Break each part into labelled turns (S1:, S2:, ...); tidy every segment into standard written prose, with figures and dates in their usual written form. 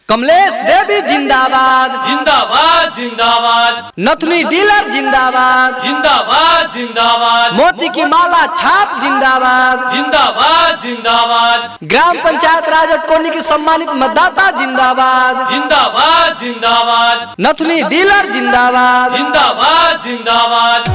S1: कमलेश देवी जिंदाबाद
S2: जिंदाबाद जिंदाबाद।
S1: नथुनी डीलर जिंदाबाद
S2: जिंदाबाद जिंदाबाद।
S1: मोती की माला छाप जिंदाबाद
S2: जिंदाबाद जिंदाबाद।
S1: ग्राम पंचायत राज अटकोनी की सम्मानित मतदाता जिंदाबाद
S2: जिंदाबाद जिंदाबाद।
S1: नथुनी डीलर जिंदाबाद
S2: जिंदाबाद जिंदाबाद।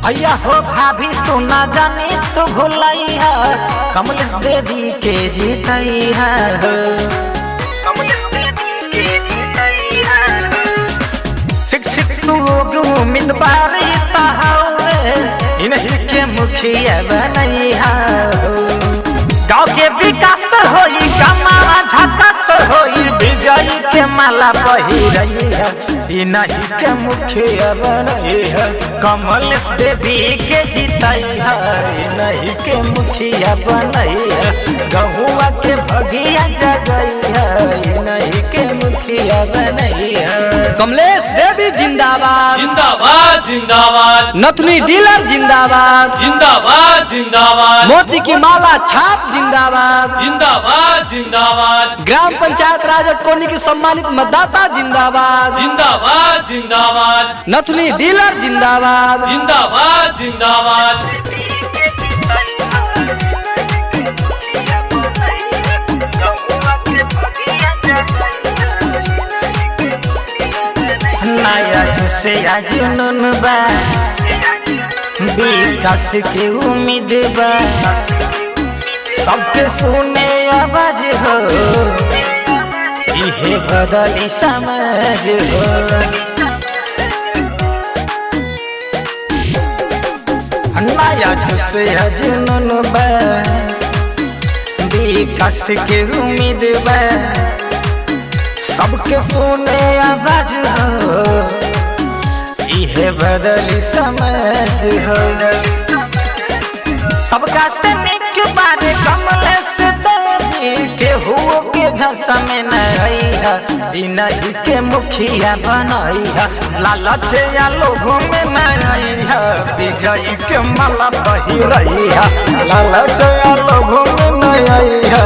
S3: भैया हो भाभी सुना जाने तो भुलैया कमलेश देवी के जीतैया शिक्षित लोग उम्मीदवार इन्हीं के मुखिया बनैया गाँव के विकास होई कमावा झकास होई विजयी के माला पहिरैया इन्हीं के मुखिया बनैया कमलेश देवी के जीतैया इन्हीं के मुखिया बनैया गहुआ के भगिया जगैया इन्हीं के मुखिया बनैया
S1: कमलेश देवी जिंदाबाद
S2: जिंदाबाद जिंदाबाद।
S1: नथुनी डीलर जिंदाबाद
S2: जिंदाबाद जिंदाबाद।
S1: मोती की माला छाप जिंदाबाद
S2: जिंदाबाद जिंदाबाद।
S1: ग्राम पंचायत राज अटकोनी की सम्मानित मतदाता जिंदाबाद
S2: जिंदाबाद जिंदाबाद।
S1: नथुनी डीलर जिंदाबाद
S2: जिंदाबाद जिंदाबाद।
S3: नया से आज बा विकास के उम्मीद बा सबके सुने आवाज हो इहे बदली समाज हो नया से आज बा विकास के उम्मीद बा सबके सुने आवाज हो इहे बदली समझ हो सबका से निक बारे कमलेश देवी के हुओ के झसा में नैया इन्हीं के मुखिया बनैया लालच या लोभ में नैया विजयी के माला पहिरैया लालच या लोभ में नैया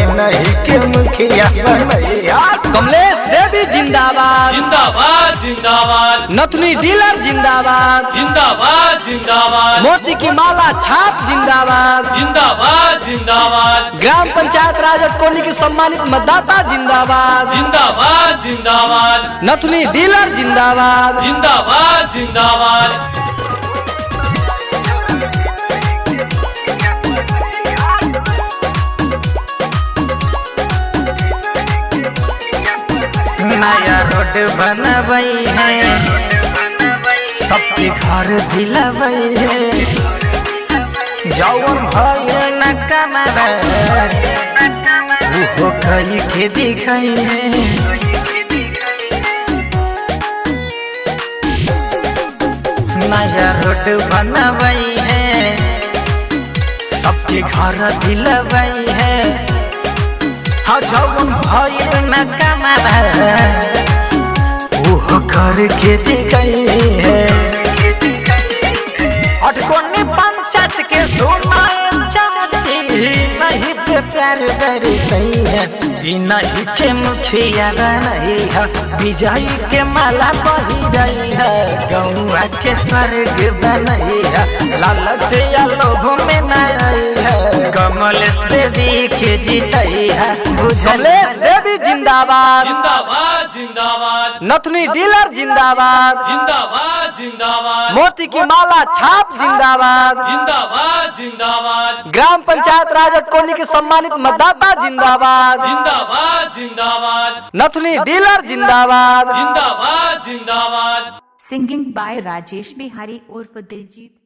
S3: इन्हीं के मुखिया बनैया
S1: कमलेश देवी जिंदाबाद
S2: जिंदाबाद जिंदाबाद।
S1: नथुनी डीलर जिंदाबाद
S2: जिंदाबाद जिंदाबाद।
S1: मोती की माला छाप जिंदाबाद
S2: जिंदाबाद जिंदाबाद।
S1: ग्राम पंचायत राज अटकोनी की सम्मानित मतदाता जिंदाबाद
S2: जिंदाबाद जिंदाबाद।
S1: नथुनी डीलर जिंदाबाद
S2: जिंदाबाद जिंदाबाद।
S3: नया रोड बनबई है सबके घर दिलबई है जौन भइल न कमरा वो कई के दिखाई है नया रोड बनबई है सबके घर दिलबई है हाँ जौन भइल न कमरा वो करके दिखाई है अटकोनी पंचायत के सुनाए चाची नहीं पे प्यार कर सही है इन्हीं के मुखिया बनैया विजयी के माला पहिरैया गौआ के स्वर्ग बनैया लालच या लोभ में नैया कमलेश देवी के जीतैया
S1: कमलेश देवी जिंदाबाद
S2: जिंदाबाद जिंदाबाद।
S1: नथुनी डीलर जिंदाबाद
S2: जिंदाबाद जिंदाबाद।
S1: मोती की माला छाप जिंदाबाद
S2: जिंदाबाद जिंदाबाद।
S1: ग्राम पंचायत राज अटकोनी की सम्मानित मतदाता जिंदाबाद
S2: जिंदाबाद जिंदाबाद।
S1: नथुनी डीलर जिंदाबाद
S2: जिंदाबाद जिंदाबाद।
S4: Singing by Rajesh Bihari urf Diljit.